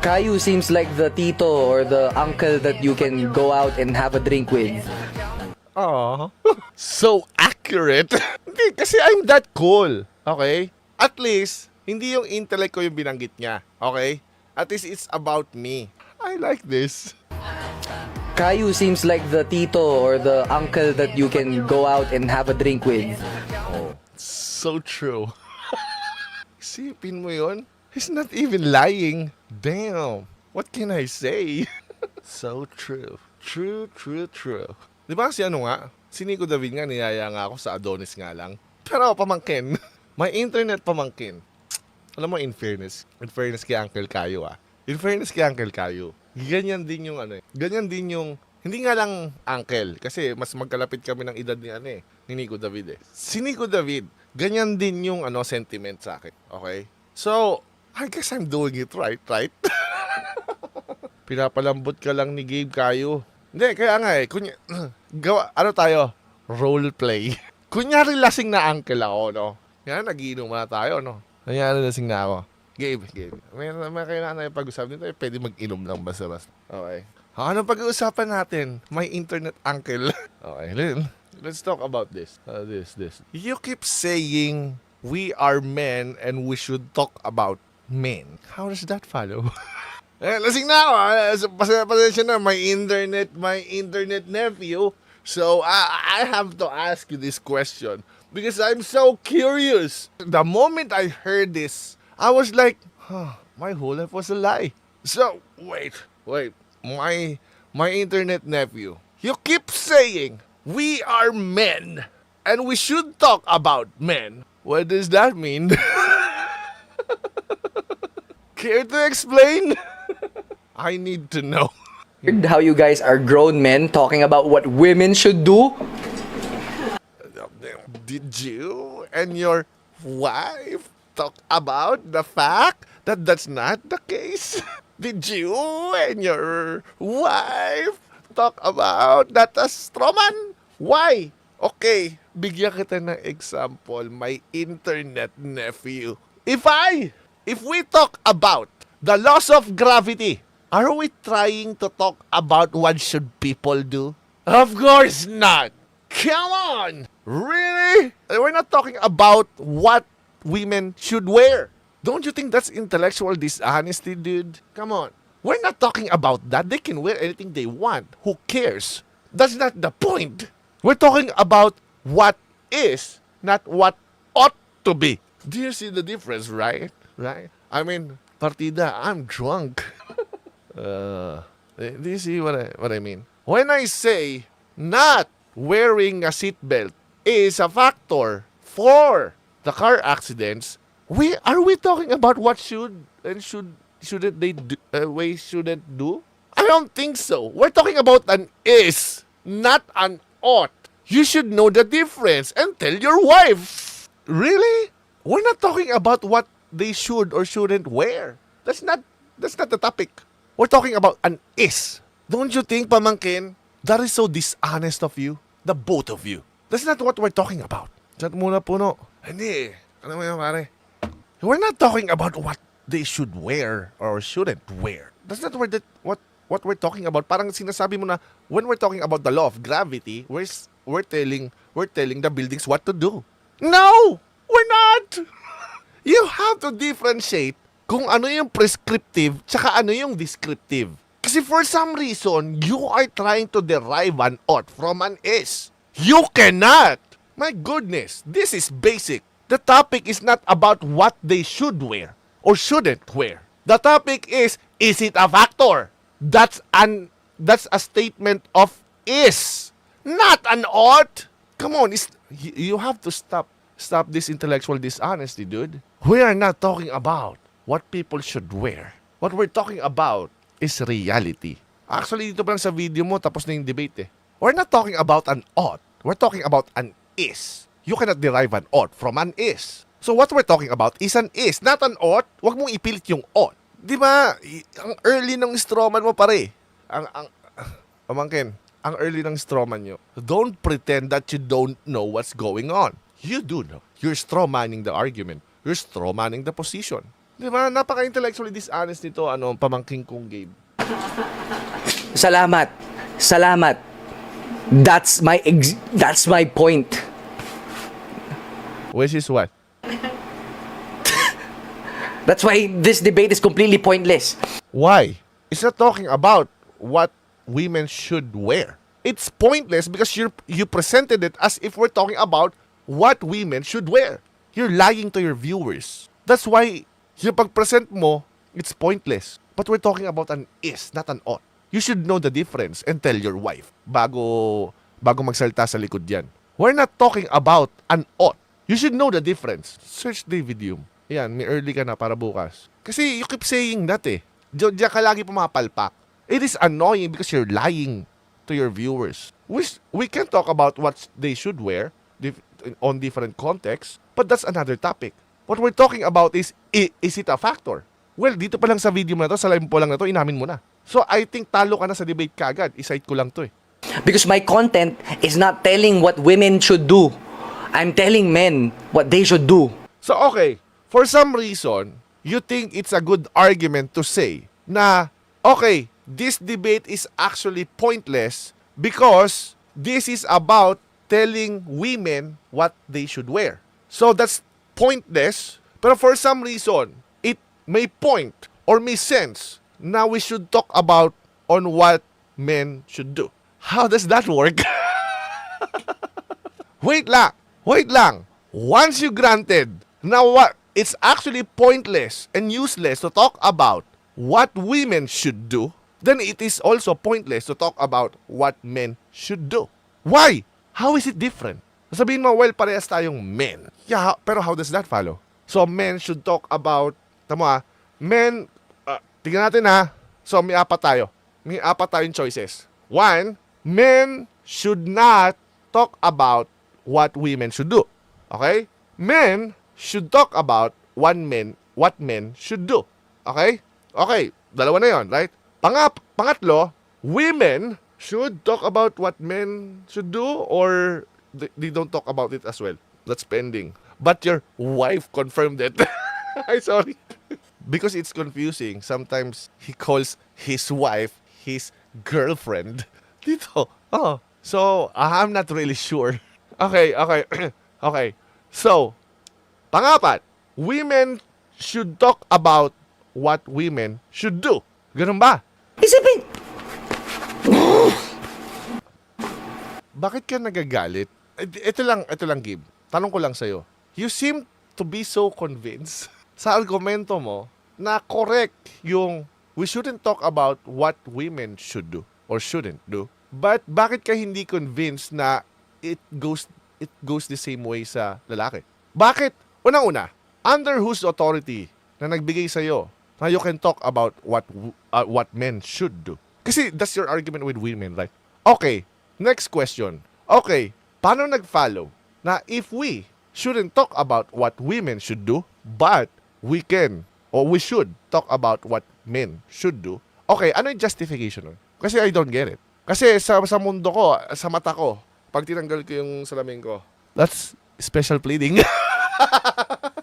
Caillou seems like the tito or the uncle that you can go out and have a drink with. Aww. So accurate. Hindi, kasi I'm that cool. Okay? At least, hindi yung intellect ko yung binanggit niya. Okay? At least it's about me. I like this. Caillou seems like the tito or the uncle that you can go out and have a drink with. Oh, so true. Isipin mo yun? He's not even lying. Damn. What can I say? So true. True. Di ba si ano nga? Si Nico David nga, niyaya nga ako sa Adonis nga lang. Pero pamangkin. May internet pamangkin. Alam mo, in fairness kay Uncle Caillou In fairness kay Uncle Caillou, ganyan din yung ganyan din yung, hindi nga lang uncle, kasi mas magkalapit kami ng edad ni Nico David Si Nico David, ganyan din yung sentiment sa akin. Okay? So, I guess I'm doing it right? Pinapalambot ka lang ni Gabe Caillou. Hindi, kaya nga tayo? Role play. Kunyari lasing na uncle ako, no? Yan, nagiinom na tayo, no? Kunyari lasing na ako. Gabe. May kailangan tayo pag-usapan dito. Pwede mag-inom lang basta-basta. Okay. Ano pag-uusapan natin? My internet uncle. Okay, let's talk about this. This. You keep saying we are men and we should talk about men. How does that follow? Lasing na ako. Pasensya na. My internet nephew. So, I have to ask you this question. Because I'm so curious. The moment I heard this, I was like, my whole life was a lie. So, wait. My internet nephew. You keep saying, we are men, and we should talk about men. What does that mean? Care to explain? I need to know. How you guys are grown men talking about what women should do? Did you and your wife talk about the fact that that's not the case? Did you and your wife talk about that as strawman? Why? Okay, bigyan kita ng example, my internet nephew. If we talk about the laws of gravity, are we trying to talk about what should people do? Of course not. Come on! Really? We're not talking about what women should wear. Don't you think that's intellectual dishonesty, dude? Come on. We're not talking about that. They can wear anything they want. Who cares? That's not the point. We're talking about what is, not what ought to be. Do you see the difference, right? Right? I mean, partida, I'm drunk. Do you see what I mean? When I say not wearing a seatbelt is a factor for the car accidents, are we talking about what shouldn't they do, we shouldn't do? I don't think so. We're talking about an is, not an ought. You should know the difference and tell your wife. Really? We're not talking about what they should or shouldn't wear. That's not the topic. We're talking about an is. Don't you think, pamangkin, that is so dishonest of you? The both of you. That's not what we're talking about. Chat muna puno. Hindi. Ano mo yun, pare? We're not talking about what they should wear or shouldn't wear. That's not what we're talking about. Parang sinasabi mo na when we're talking about the law of gravity, we're telling the buildings what to do. No! We're not! You have to differentiate kung ano yung prescriptive tsaka ano yung descriptive. Kasi for some reason, you are trying to derive an ought from an is. You cannot! My goodness, this is basic. The topic is not about what they should wear or shouldn't wear. The topic is it a factor? That's a statement of is, not an ought. Come on, you have to stop this intellectual dishonesty, dude. We are not talking about what people should wear. What we're talking about is reality. Actually, dito pa lang sa video mo, tapos na yung debate We're not talking about an ought. We're talking about an is. You cannot derive an ought from an is. So what we're talking about is an is, not an ought. Huwag mong ipilit yung ought. Di ba? Ang early ng strawman mo, pare. Pamangkin, ang early ng strawman nyo. Don't pretend that you don't know what's going on. You do know. You're strawmanning the argument. You're strawmanning the position. Di ba? Napaka-intellectually dishonest nito, pamangking kong Gabe. Salamat. Salamat. That's my point. Which is what? That's why this debate is completely pointless. Why? It's not talking about what women should wear. It's pointless because you presented it as if we're talking about what women should wear. You're lying to your viewers. That's why yung pag-present mo, it's pointless. But we're talking about an is, not an ought. You should know the difference and tell your wife bago magsalita sa likod yan. We're not talking about an ought. You should know the difference. Search David Hume. Yan, may early ka na para bukas. Kasi you keep saying that eh. Diyan ka lagi pumapalpak. It is annoying because you're lying to your viewers. We can talk about what they should wear on different contexts, but that's another topic. What we're talking about is it a factor? Well, dito pa lang sa video mo na to, sa live po lang na to, inamin mo na. So, I think talo ka na sa debate kagad. Isite ko lang to eh. Because my content is not telling what women should do. I'm telling men what they should do. So, okay. For some reason, you think it's a good argument to say na, okay, this debate is actually pointless because this is about telling women what they should wear. So, that's pointless. Pero for some reason, it may point or may sense na we should talk about on what men should do. How does that work? Wait lang. Once you granted, now what? It's actually pointless and useless to talk about what women should do, then it is also pointless to talk about what men should do. Why? How is it different? Sabihin mo, well, parehas tayong men. Yeah, pero how does that follow? So, men should talk about, men, tingnan natin ha. So, may apat tayo. May apat tayong choices. One, men should not talk about what women should do. Okay? Men should talk about what men should do. Okay? Okay, dalawa na yon, right? Pangatlo, women should talk about what men should do or they don't talk about it as well. That's pending. But your wife confirmed it. I'm sorry. Because it's confusing. Sometimes he calls his wife his girlfriend. Dito. Oh. So, I'm not really sure. Okay. Okay. So, pangapat, women should talk about what women should do. Ganun ba? Isipin! Bakit ka nagagalit? Ito lang, Gabe. Tanong ko lang sa'yo. You seem to be so convinced sa argumento mo na correct yung we shouldn't talk about what women should do or shouldn't do. But bakit ka hindi convinced na it goes the same way sa lalaki? Bakit? Unang-una, under whose authority na nagbigay sa'yo na you can talk about what men should do? Kasi that's your argument with women, right? Okay, next question. Okay, paano nag-follow na if we shouldn't talk about what women should do, but we can or we should talk about what men should do? Okay, ano yung justification nun? Kasi I don't get it. Kasi sa mundo ko, sa mata ko, pag tinanggal ko yung salamin ko, that's special pleading.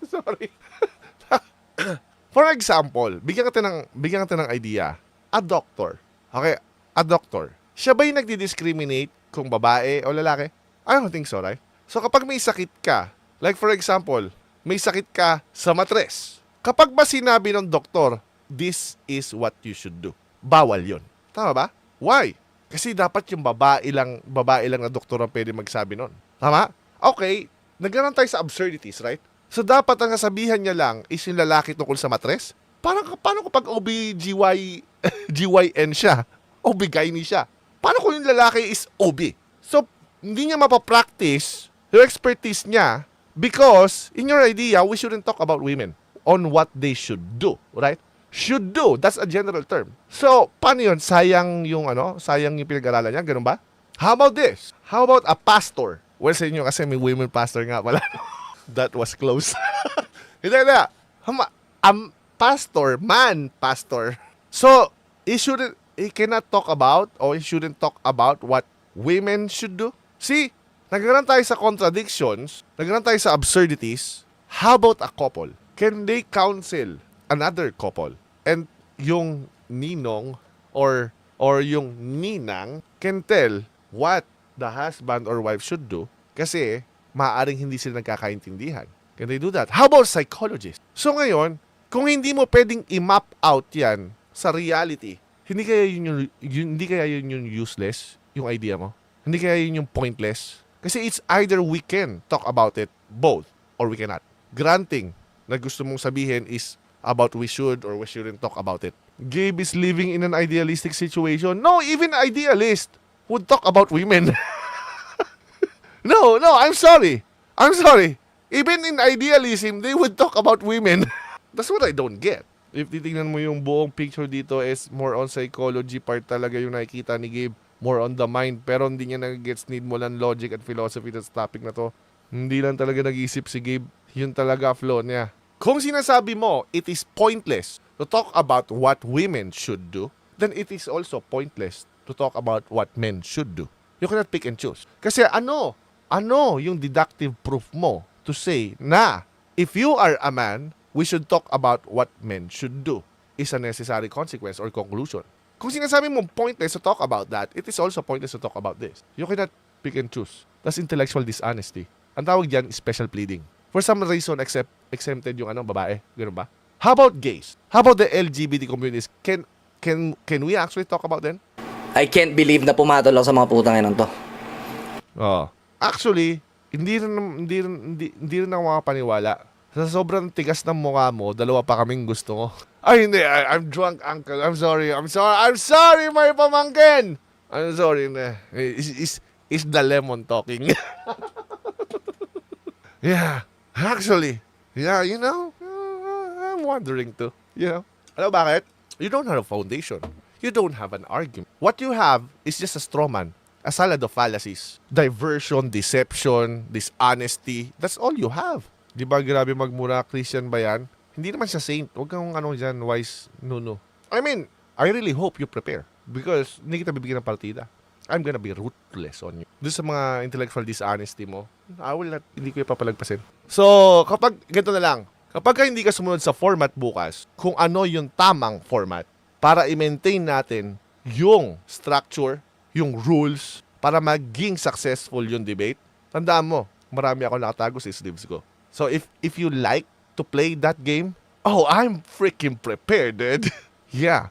Sorry. For example, bigyan ka ng idea. A doctor. Okay, a doctor. Siya ba yung nagdi-discriminate kung babae o lalaki? I don't think so, right? So kapag may sakit ka, like for example, may sakit ka sa matres. Kapag ba sinabi ng doktor, this is what you should do, bawal yun. Tama ba? Why? Kasi dapat yung babae lang na doktor ang pwede magsabi nun. Tama? Okay, nagkaroon tayo sa absurdities, right? So dapat ang kasabihan niya lang is yung lalaki tungkol sa matres? Paano kapag GYN siya? OB-GYN siya? Paano kung yung lalaki is OB? So, hindi niya mapapractice yung expertise niya because, in your idea, we shouldn't talk about women on what they should do, right? Should do, that's a general term. So, paano yun? Sayang yung pinag-aralan niya, ganun ba? How about this? How about a pastor? Well, sa inyo kasi may women pastor nga pala. That was close. Hindi. Pastor. So, he cannot talk about or he shouldn't talk about what women should do. See, nagkaroon tayo sa contradictions, nagkaroon tayo sa absurdities. How about a couple? Can they counsel another couple. And yung ninong or yung ninang can tell what the husband or wife should do kasi maaaring hindi sila nagkakaintindihan. Can they do that? How about psychologists? So ngayon, kung hindi mo pwedeng i-map out yan sa reality, hindi kaya yun yung useless, yung idea mo? Hindi kaya yun yung pointless? Kasi it's either we can talk about it both or we cannot. Granting na gusto mong sabihin is about we should or we shouldn't talk about it. Gabe is living in an idealistic situation. No, even idealist would talk about women. No, I'm sorry. Even in idealism, they would talk about women. That's what I don't get. If titingnan mo yung buong picture dito is more on psychology part talaga yung nakikita ni Gabe. More on the mind. Pero hindi niya nag-gets need mo lang logic at philosophy sa topic na to. Hindi lang talaga nag-isip si Gabe. Yun talaga flow niya. Kung sinasabi mo, it is pointless to talk about what women should do, then it is also pointless to talk about what men should do. You cannot pick and choose. Kasi ano yung deductive proof mo to say na if you are a man, we should talk about what men should do is a necessary consequence or conclusion. Kung sinasabi mo pointless to talk about that, it is also pointless to talk about this. You cannot pick and choose. That's intellectual dishonesty. Ang tawag dyan is special pleading. For some reason, exempted yung babae. Ganun ba? How about gays? How about the LGBT communities? Can we actually talk about them? I can't believe na pumatol ako sa mga putang ina to. Oh. Actually, hindi rin ako makapaniwala. Sa sobrang tigas ng mukha mo, dalawa pa kaming gusto ko. Ay, hindi. I'm drunk, uncle. I'm sorry, my pamangkin. I'm sorry. Is the lemon talking? Yeah. Actually, yeah, I'm wondering too. Alam bakit? You don't have a foundation. You don't have an argument. What you have is just a straw man. A salad of fallacies. Diversion, deception, dishonesty. That's all you have. Di ba grabe magmura? Christian ba yan? Hindi naman siya saint. Huwag kang dyan, wise, no. I mean, I really hope you prepare. Because hindi kita bibigyan ng partida. I'm gonna be ruthless on you. Doon sa mga intellectual dishonesty mo, hindi ko ipapalagpasin. So, ganito na lang. Kapag hindi ka sumunod sa format bukas, kung ano yung tamang format, para i-maintain natin yung structure, yung rules, para maging successful yung debate, tandaan mo, marami ako nakatago sa sleeves ko. So, if you like to play that game, I'm freaking prepared, dude. Yeah.